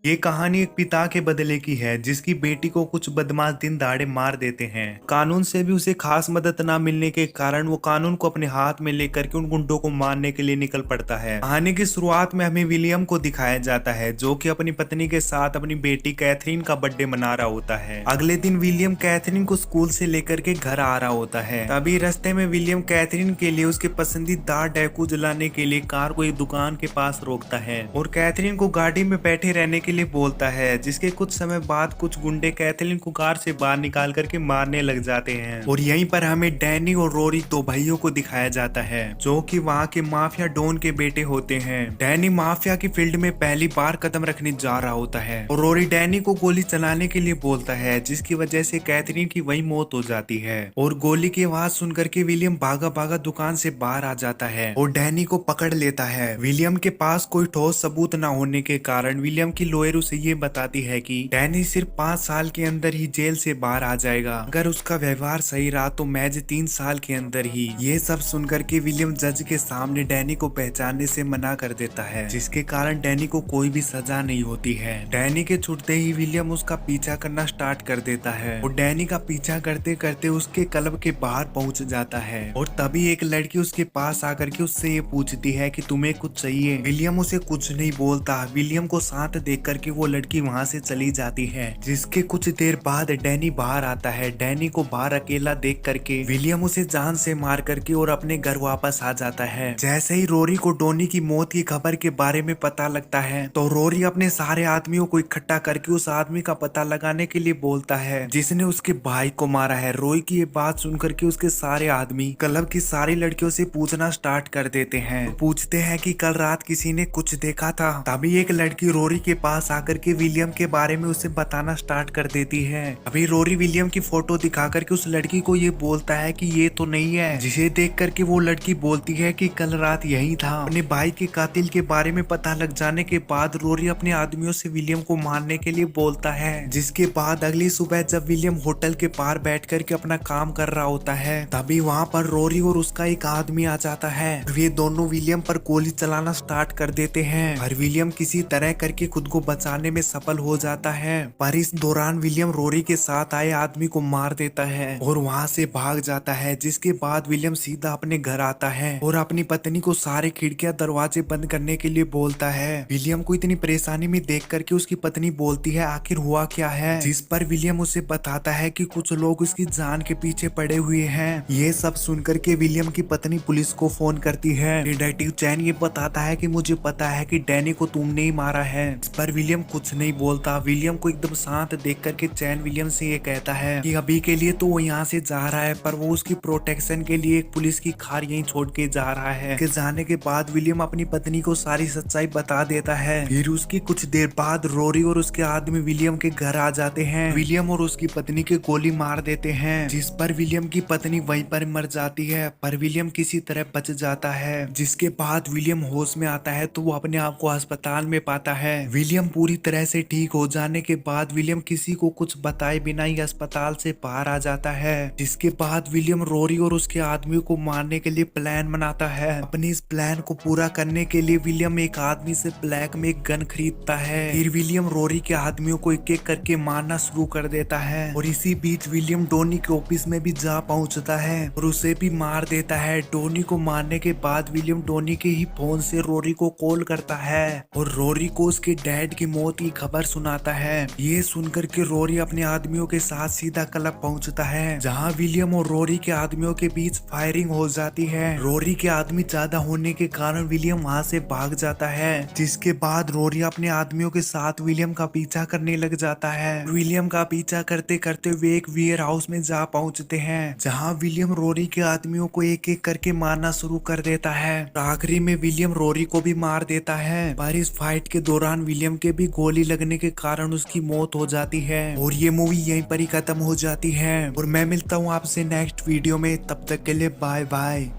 ये कहानी एक पिता के बदले की है जिसकी बेटी को कुछ बदमाश दिन दहाड़े मार देते हैं। कानून से भी उसे खास मदद ना मिलने के कारण वो कानून को अपने हाथ में लेकर के उन गुंडों को मारने के लिए निकल पड़ता है। कहानी की शुरुआत में हमें विलियम को दिखाया जाता है जो कि अपनी पत्नी के साथ अपनी बेटी कैथरीन का बर्थडे मना रहा होता है। अगले दिन विलियम कैथरीन को स्कूल से लेकर के घर आ रहा होता है। तभी रास्ते में विलियम कैथरीन के लिए उसके पसंदीदा डेकू जलाने के लिए कार को एक दुकान के पास रोकता है और कैथरीन को गाड़ी में बैठे रहने के लिए बोलता है, जिसके कुछ समय बाद कुछ गुंडे कैथरीन को कार से बाहर निकाल करके मारने लग जाते हैं। और यहीं पर हमें डैनी और रोरी दो भाइयों को दिखाया जाता है जो कि वहाँ के माफिया डॉन के बेटे होते हैं। डैनी माफिया की फील्ड में पहली बार कदम रखने जा रहा होता है और रोरी डैनी को गोली चलाने के लिए बोलता है, जिसकी वजह से कैथरीन की वही मौत हो जाती है। और गोली की आवाज सुनकर के विलियम भागा भागा दुकान से बाहर आ जाता है और डैनी को पकड़ लेता है। विलियम के पास कोई ठोस सबूत न होने के कारण विलियम की लॉयर उसे ये बताती है कि डैनी सिर्फ 5 साल के अंदर ही जेल से बाहर आ जाएगा। अगर उसका व्यवहार सही रहा तो महज 3 साल के अंदर ही। ये सब सुनकर के विलियम जज के सामने डैनी को पहचानने से मना कर देता है, जिसके कारण डैनी को कोई भी सजा नहीं होती है। डैनी के छूटते ही विलियम उसका पीछा करना स्टार्ट कर देता है और डैनी का पीछा करते करते उसके क्लब के बाहर पहुंच जाता है। और तभी एक लड़की उसके पास आकर के उससे ये पूछती है कि तुम्हें कुछ चाहिए। विलियम उसे कुछ नहीं बोलता। विलियम को साथ देख करके वो लड़की वहाँ से चली जाती है। जिसके कुछ देर बाद डैनी बाहर आता है। डैनी को बाहर अकेला देख करके विलियम उसे जान से मार करके और अपने घर वापस आ जाता है। जैसे ही रोरी को डोनी की मौत की खबर के बारे में पता लगता है तो रोरी अपने सारे आदमियों को इकट्ठा करके उस आदमी का पता लगाने के लिए बोलता है जिसने उसके भाई को मारा है। रोई की ये बात सुनकर के उसके सारे आदमी क्लब की सारी लड़कियों से पूछना स्टार्ट कर देते हैं। पूछते हैं कि कल रात किसी ने कुछ देखा था। तभी एक लड़की रोरी के पास आकर के विलियम के बारे में उसे बताना स्टार्ट कर देती है। अभी रोरी विलियम की फोटो दिखा करके उस लड़की को ये बोलता है कि ये तो नहीं है, जिसे देख करके वो लड़की बोलती है कि कल रात यही था। अपने भाई के कातिल के बारे में पता लग जाने के बाद रोरी अपने आदमियों से विलियम को मारने के लिए बोलता है। जिसके बाद अगली सुबह जब विलियम होटल के पार बैठ करके अपना काम कर रहा होता है तभी वहाँ पर रोरी और उसका एक आदमी आ जाता है। वे दोनों विलियम पर गोली चलाना स्टार्ट कर देते हैं और विलियम किसी तरह करके खुद को बचाने में सफल हो जाता है। पर इस दौरान विलियम रोरी के साथ आए आदमी को मार देता है और वहाँ से भाग जाता है। जिसके बाद विलियम सीधा अपने घर आता है और अपनी पत्नी को सारे खिड़कियां दरवाजे बंद करने के लिए बोलता है। विलियम को इतनी परेशानी में देख करके उसकी पत्नी बोलती है आखिर हुआ क्या है, जिस पर विलियम उसे बताता है कि कुछ लोग उसकी जान के पीछे पड़े हुए हैं। ये सब सुनकर के विलियम की पत्नी पुलिस को फोन करती है। डिटेक्टिव चैन ये बताता है कि मुझे पता है कि डैनी को तुमने ही मारा है। इस पर विलियम कुछ नहीं बोलता। विलियम को एकदम शांत देख करके चैन विलियम से ये कहता है कि अभी के लिए तो वो यहाँ से जा रहा है, पर वो उसकी प्रोटेक्शन के लिए एक पुलिस की कार यहीं छोड़ के जा रहा है। के जाने के बाद विलियम अपनी पत्नी को सारी सच्चाई बता देता है। फिर उसकी कुछ देर बाद रोरी और उसके आदमी विलियम के घर आ जाते हैं। विलियम और उसकी पत्नी के गोली मार देते हैं, जिस पर विलियम की पत्नी वहीं पर मर जाती है, पर विलियम किसी तरह बच जाता है। जिसके बाद विलियम होश में आता है तो वो अपने आप को अस्पताल में पाता है। विलियम पूरी तरह से ठीक हो जाने के बाद विलियम किसी को कुछ बताए बिना ही अस्पताल से बाहर आ जाता है। जिसके बाद विलियम रोरी और उसके आदमी को मारने के लिए प्लान बनाता है। अपनी इस प्लान को पूरा करने के लिए विलियम एक आदमी से ब्लैक में एक गन खरीदता है। फिर विलियम रोरी के आदमियों को एक एक करके मारना शुरू कर देता है और इसी बीच विलियम डोनी के ऑफिस में भी जा पहुंचता है और उसे भी मार देता है। डोनी को मारने के बाद विलियम डोनी के ही फोन से रोरी को कॉल करता है और रोरी को उसके डैड की मौत की खबर सुनाता है। ये सुनकर के रोरी अपने आदमियों के साथ सीधा क्लब पहुंचता है, जहां विलियम और रोरी के आदमियों के बीच फायरिंग हो जाती है। रोरी के आदमी ज्यादा होने के कारण विलियम वहां से भाग जाता है। जिसके बाद रोरी अपने आदमियों के साथ विलियम का पीछा करने लग जाता है। विलियम का पीछा करते करते वे एक वेयर हाउस में जा पहुंचते हैं, जहां विलियम रोरी के आदमियों को एक एक करके मारना शुरू कर देता है। आखिरी में विलियम रोरी को भी मार देता है, पर इस फाइट के दौरान विलियम के भी गोली लगने के कारण उसकी मौत हो जाती है और ये मूवी यहीं पर ही खत्म हो जाती है। और मैं मिलता हूँ आपसे नेक्स्ट वीडियो में, तब तक के लिए बाय बाय।